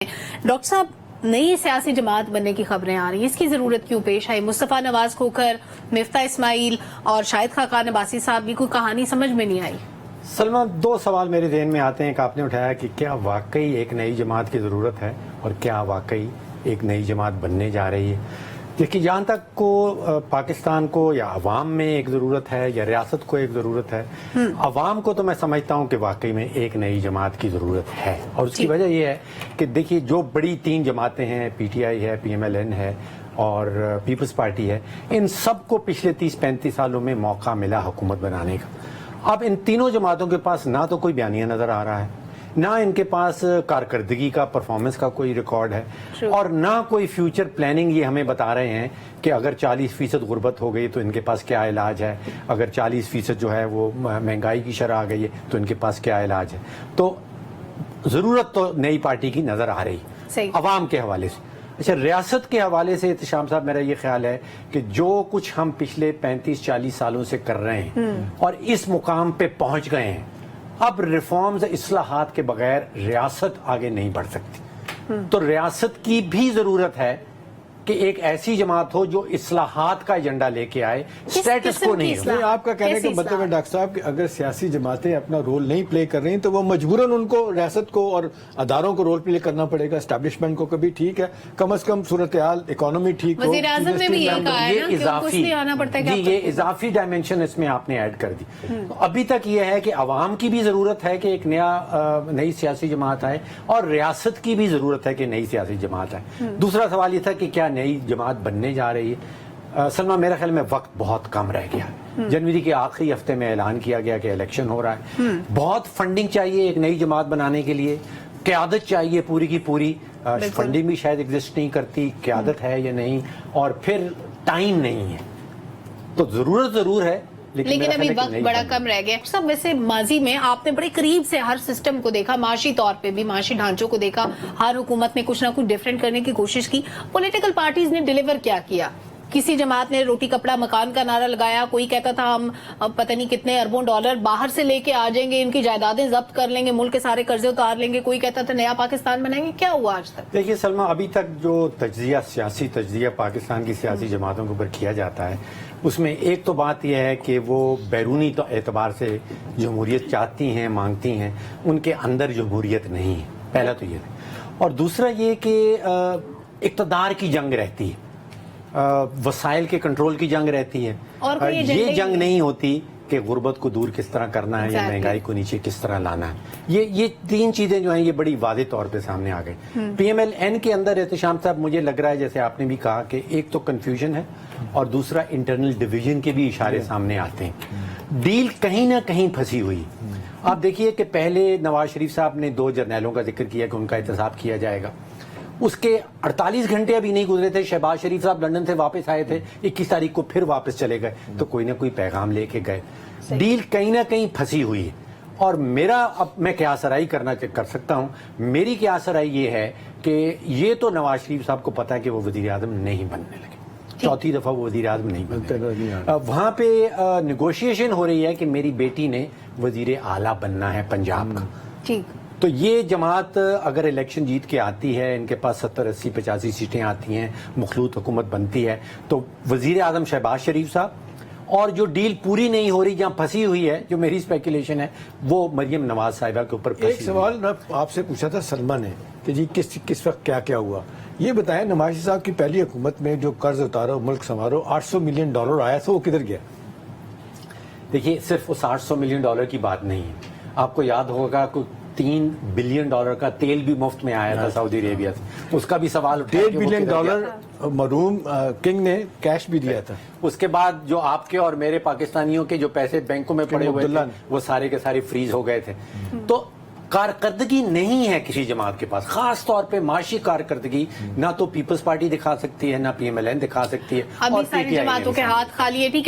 Doctor साहब, नई सियासी जमात बनने की खबरें आ रही हैं, इसकी जरूरत क्यों पेश आई? मुस्तफा नवाज खोखर, मिफ्ता इस्माइल और शाहिद खाकान अब्बासी साहब की कोई कहानी समझ में नहीं आई। सलमा, दो सवाल मेरे ज़हन में आते हैं कि आपने उठाया कि क्या वाकई एक नई जमात की ज़रूरत है और क्या वाकई एक नई जमात बनने जा रही है। देखिए, जहाँ तक को पाकिस्तान को या अवाम में एक ज़रूरत है या रियासत को एक ज़रूरत है, अवाम को तो मैं समझता हूँ कि वाकई में एक नई जमात की ज़रूरत है। और उसकी वजह यह है कि देखिए, जो बड़ी तीन जमातें हैं, PTI है, PMLN है और पीपल्स पार्टी है, इन सबको पिछले 30-35 सालों में मौका मिला हुकूमत बनाने का। अब इन तीनों जमातों के पास ना तो कोई बयानिया नज़र आ रहा है, ना इनके पास कारकर्दगी का, परफॉर्मेंस का कोई रिकॉर्ड है और ना कोई फ्यूचर प्लानिंग ये हमें बता रहे हैं कि अगर 40% गुर्बत हो गई तो इनके पास क्या इलाज है, अगर 40% जो है वो महंगाई की शरह आ गई है तो इनके पास क्या इलाज है। तो ज़रूरत तो नई पार्टी की नज़र आ रही अवाम के हवाले से। अच्छा, रियासत के हवाले से इत्तेशाम साहब, मेरा ये ख्याल है कि जो कुछ हम पिछले 35-40 सालों से कर रहे हैं और इस मुकाम पे पहुंच गए हैं, अब रिफॉर्म्स, इस्लाहात के बगैर रियासत आगे नहीं बढ़ सकती। तो रियासत की भी जरूरत है कि एक ऐसी जमात हो जो इस्लाहात का एजेंडा लेके आए, स्टेटस को नहीं हो। नहीं, आपका कहने का मतलब है डॉक्टर साहब कि अगर सियासी जमातें अपना रोल नहीं प्ले कर रही तो वो मजबूरन उनको रियासत को और अदारों को रोल प्ले करना पड़ेगा। एस्टैब्लिशमेंट को कभी ठीक है, कम से कम सूरत हाल, इकोनॉमी ठीक हो। वज़ीर-ए-आज़म ने भी यही कहा है ना कि उनको इसलिए आना पड़ता है कि ये इजाफी डायमेंशन इसमें आपने ऐड कर दी। तो अभी तक ये है कि अवाम की भी जरूरत है कि एक नई सियासी जमात आए और रियासत की भी जरूरत है कि नई सियासी जमात आए। दूसरा सवाल ये था कि क्या नई जमात बनने जा रही है। सलमा, मेरे ख्याल में वक्त बहुत कम रह गया। जनवरी के आखिरी हफ्ते में ऐलान किया गया कि इलेक्शन हो रहा है। बहुत फंडिंग चाहिए एक नई जमात बनाने के लिए, क़यादत चाहिए पूरी की पूरी। फंडिंग भी शायद एग्जिस्ट नहीं करती, क़यादत है या नहीं, और फिर टाइम नहीं है। तो जरूरत जरूर है, लेकिन अभी वक्त बड़ा कम रह गया। सब वैसे माजी में आपने बड़े करीब से हर सिस्टम को देखा, माशी तौर पे भी, माशी ढांचों को देखा। हर हुकूमत ने कुछ ना कुछ डिफरेंट करने की कोशिश की। पॉलिटिकल पार्टीज ने डिलीवर क्या किया? किसी जमात ने रोटी कपड़ा मकान का नारा लगाया, कोई कहता था हम पता नहीं कितने अरबों डॉलर बाहर से लेके आ जाएंगे, इनकी जायदादें जब्त कर लेंगे, मुल्क के सारे कर्जे उतार लेंगे, कोई कहता था नया पाकिस्तान बनाएंगे। क्या हुआ आज तक? देखिए सलमा, अभी तक जो तज्जिया, सियासी तज्जिया पाकिस्तान की सियासी जमातों के ऊपर किया जाता है, उसमें एक तो बात यह है कि वो बैरूनी तो एतबार से जमहूरियत चाहती हैं, मांगती हैं, उनके अंदर जमहूरियत नहीं है। पहला तो ये है। और दूसरा ये कि इक़्तिदार की जंग रहती है, वसाइल के कंट्रोल की जंग रहती है। और ये जंग नहीं होती कि गुर्बत को दूर किस तरह करना है या महंगाई को नीचे किस तरह लाना है। ये तीन चीजें जो हैं ये बड़ी वाज़ेह तौर पे सामने आ गई। PMLN के अंदर एहतशाम साहब, मुझे लग रहा है जैसे आपने भी कहा कि एक तो कंफ्यूजन है और दूसरा इंटरनल डिवीजन के भी इशारे सामने आते हैं। डील कहीं ना कहीं फंसी हुई। आप देखिए कि पहले नवाज शरीफ साहब ने 2 जर्नैलों का जिक्र किया कि उनका एहतसाब किया जाएगा। उसके 48 घंटे अभी नहीं गुजरे थे, शहबाज शरीफ साहब लंदन से वापस आए थे, 21 तारीख को फिर वापस चले गए, तो कोई ना कोई पैगाम लेके गए। डील कहीं ना कहीं फंसी हुई है। और मेरा, अब मैं क़यासराई कर सकता हूँ, मेरी क़यासराई ये है कि ये तो नवाज शरीफ साहब को पता है कि वो वज़ीर आज़म नहीं बनने लगे, चौथी दफा वो वज़ीर आज़म नहीं बनने। वहाँ पे नेगोशिएशन हो रही है कि मेरी बेटी ने वज़ीर आला बनना है पंजाब का। ठीक। तो ये जमात अगर इलेक्शन जीत के आती है, इनके पास 70, 80, 85 सीटें आती हैं, मखलूत हुकूमत बनती है, तो वज़ीर आज़म शहबाज शरीफ साहब, और जो डील पूरी नहीं हो रही, जहाँ फंसी हुई है, जो मेरी स्पेकुलेशन है, वो मरियम नवाज साहिबा के ऊपर। एक सवाल आपसे पूछा था सलमा ने कि जी किस वक्त क्या क्या हुआ। ये बताया, नवाज साहब की पहली हुकूमत में जो कर्ज उतारो, मुल्क संवारो, $800 मिलियन आया था, वो किधर गया? देखिए, सिर्फ उस $800 मिलियन की बात नहीं है। आपको याद होगा कि $3 बिलियन का तेल भी मुफ्त में आया था सऊदी अरेबिया से, उसका भी सवाल उठा। $1.5 बिलियन मरूम किंग ने कैश भी दिया था। उसके बाद जो आपके और मेरे पाकिस्तानियों के जो पैसे बैंकों में पड़े हुए थे, वो सारे के सारे फ्रीज हो गए थे। तो कारकर्दगी नहीं है किसी जमात के पास, खास तौर पे माशी कारकर्दगी ना तो पीपल्स पार्टी दिखा सकती है, ना PMLN दिखा सकती है, अभी सारी जमातों के हाथ खाली है। ठीक है।